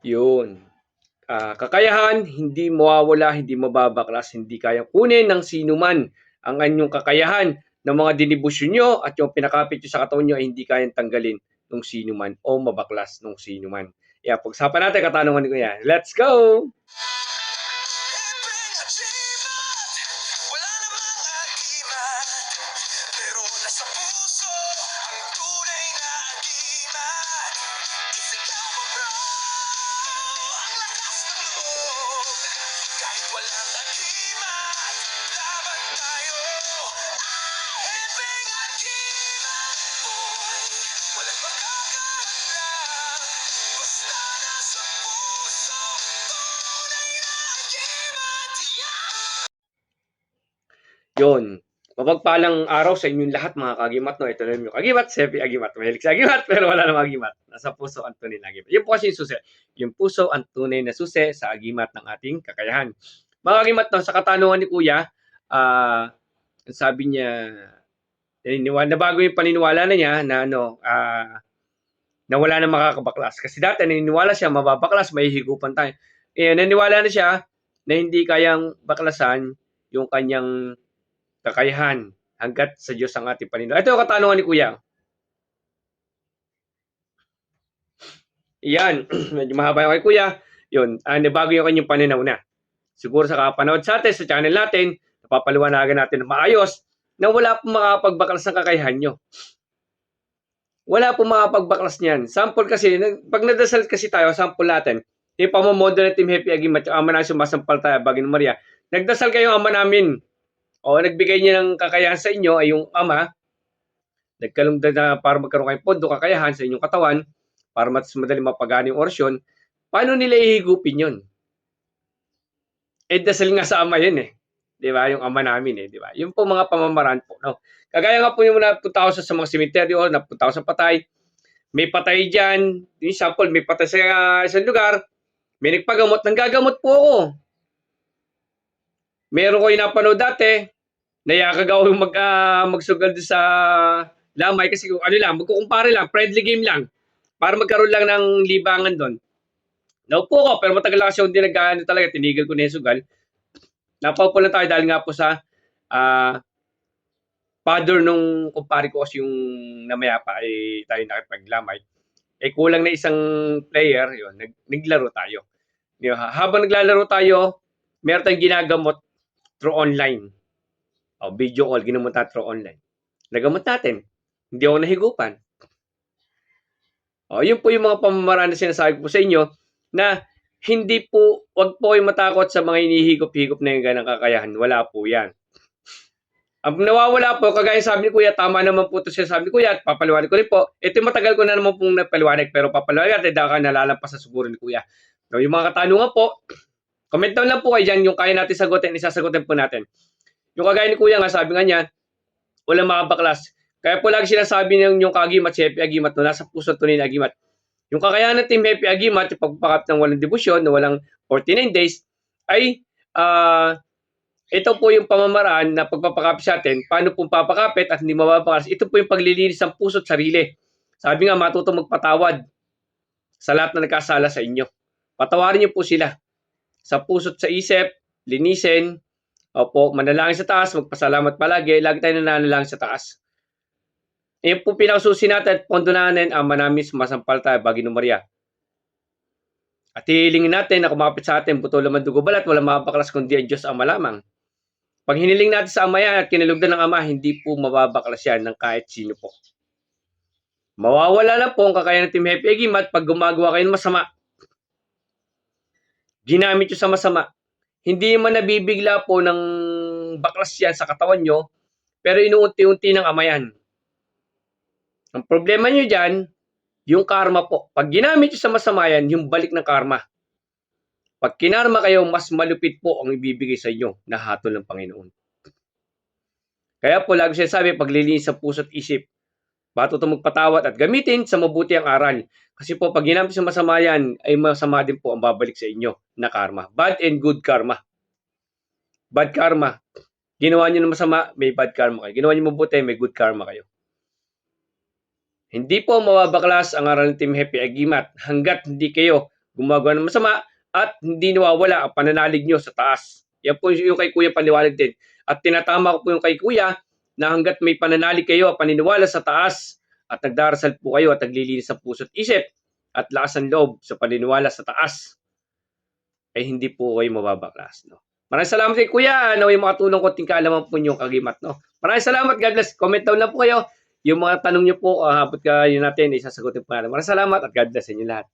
Yun. Kakayahan, hindi mawawala, hindi mababaklas, hindi kayang kunin ng sino man ang anyong kakayahan ng mga dinibusyon nyo at yung pinakapit nyo sa katawan nyo ay hindi kayang tanggalin ng sino man o mabaklas ng sino man. Pag-usapan natin katanungan ko yan. Let's go! Yun. Mapagpalang araw sa inyong lahat mga kagimat. No? Ito na yung kagimat, Sepi Agimat. Mahilig sa agimat pero wala namang agimat. Nasa puso ang tunay na agimat. Yung po kasi yung susi. Yung puso ang tunay na susi sa agimat ng ating kakayahan. Mga kagimat, no, sa katanungan ni Kuya, sabi niya, nabago yung paniniwala na niya na na wala na makakabaklas. Kasi dati naniniwala siya, mababaklas, mahihigupan tayo. Naniniwala na siya na hindi kayang baklasan yung kanyang kakayahan hanggat sa Diyos ang ating paniniwala. Ito yung katanungan ni Kuya. Yan, medyo mahaba yung kay Kuya. Yun, nabago yung kanyang pananaw na. Siguro sa kapanood sa atin, sa channel natin, napapaliwanagan natin na maayos na wala pong makapagbaklas ng kakayahan nyo. Wala pong makapagbaklas niyan. Sample kasi, pag nadasal kasi tayo, sample natin, yung pamamodo na Team Happy Agimat, ama na sumasampal tayo, Bagin Maria, nagdasal kayo ama namin, o nagbigay niya ng kakayahan sa inyo ay yung ama, nagkalungdan na para magkaroon kayong pondo, kakayahan sa inyong katawan, para mas madali mapagana yung orasyon, paano nila ihigupin yun? Dasal nga sa ama yun eh. Di ba? Yung ama namin eh. Di ba? Yung po mga pamamaraan po. No? Kagaya nga po yung napunta ako sa mga sementeryo, napunta ako sa patay, may patay dyan, yung sample, may patay sa isang lugar, may nagpagamot, nanggagamot po ako. Meron ko yung napanood dati, nayakagaw yung magsugal sa lamay kasi ano lang, magkukumpare lang, friendly game lang, para magkaroon lang ng libangan doon. Naupo ko, pero matagal lang kasi hindi nag-ano talaga, tinigil ko na yung sugal. Napaupo lang tayo dahil nga po sa father nung kumpare ko kasi yung namayapa ay tayo nakipaglamay. Kulang na isang player, yun, naglaro tayo. Habang naglalaro tayo, meron tayong ginagamot through online. Video call, ginamot natin through online. Nagamot natin. Hindi ako nahigupan. Yun po yung mga pamamaraan na sinasabi ko sa inyo na hindi po, wag po kayo matakot sa mga hinihigop-higop na yung ganang kakayahan. Wala po yan. Ang nawawala po, kagaya sabi ni Kuya, tama naman po ito siya sabi ni Kuya, at papaliwanag ko rin po. Ito matagal ko na naman pong napaliwanag, pero papaliwanag natin dahil ka nalalampas sa siguro ni Kuya. Yung mga katanungan po, comment down lang po kayo dyan, yung kaya natin sagutin, isasagutin po natin. Yung kagaya ni Kuya nga, sabi nga niya, walang makabaklas. Kaya po lagi sinasabi ng yung kagimat, si Happy Agimat, no, nasa puso tunay na agimat. Yung kakayahan ng Team Happy Agimat, yung pagpapakap ng walang debusyon, na walang 49 days, ay ito po yung pamamaraan na pagpapakapit sa atin, paano pong papakapit at hindi mababakalas. Ito po yung paglilinis ng puso at sarili. Sabi nga, matutong magpatawad sa lahat na nagkasala sa inyo. Patawarin niyo po sila. Sa puso at sa isip, linisin, manalangin sa taas, magpasalamat palagi, lagi tayo nananalangin sa taas. Yan po pinakasusi natin at pondo natin, ama namin, sumasampal tayo, Bagin Maria. At hihilingin natin na kumapit sa atin, buto laman dugo balat, walang mababaklas kundi ang Diyos Ama lamang. Pag hiniling natin sa Ama yan at kinalugdan ng Ama, hindi po mababaklas yan ng kahit sino po. Mawawala lang po ang kakayahan ng Team Happy Agimat pag gumagawa kayo ng masama. Ginamit nyo sa masama. Hindi man nabibigla po ng baklas yan sa katawan nyo, pero inuunti-unti ng Ama yan. Ang problema nyo dyan, yung karma po. Pag ginamit nyo sa masama yan, yung balik ng karma. Pag kinarma kayo, mas malupit po ang ibibigay sa inyo na hatol ng Panginoon. Kaya po, lagi sinasabi, paglilinis sa puso at isip, matutong magpatawad at gamitin sa mabuti ang aral. Kasi po, pag ginamit sa masama yan, ay masama din po ang babalik sa inyo na karma. Bad and good karma. Bad karma. Ginawa nyo ng masama, may bad karma kayo. Ginawa nyo mabuti, may good karma kayo. Hindi po mababaklas ang aral ng Team Happy Agimat hanggat hindi kayo gumagawa ng masama at hindi nawawala ang pananalig nyo sa taas. Yan po yung kay Kuya paliwanag din. At tinatama ko po yung kay Kuya na hanggat may pananalig kayo, paniniwala sa taas at nagdarasal po kayo at naglilinis sa puso at isip at lakas ng loob sa paniniwala sa taas, ay hindi po kayo mababaklas. No? Maraming salamat kay Kuya. Naway makatulong konting kaalaman po yung kagimat. No? Maraming salamat. God bless. Comment down lang po kayo. Yung mga tanong nyo po, habot kayo natin, isasagutin po natin. Maraming salamat at God bless sa inyo lahat.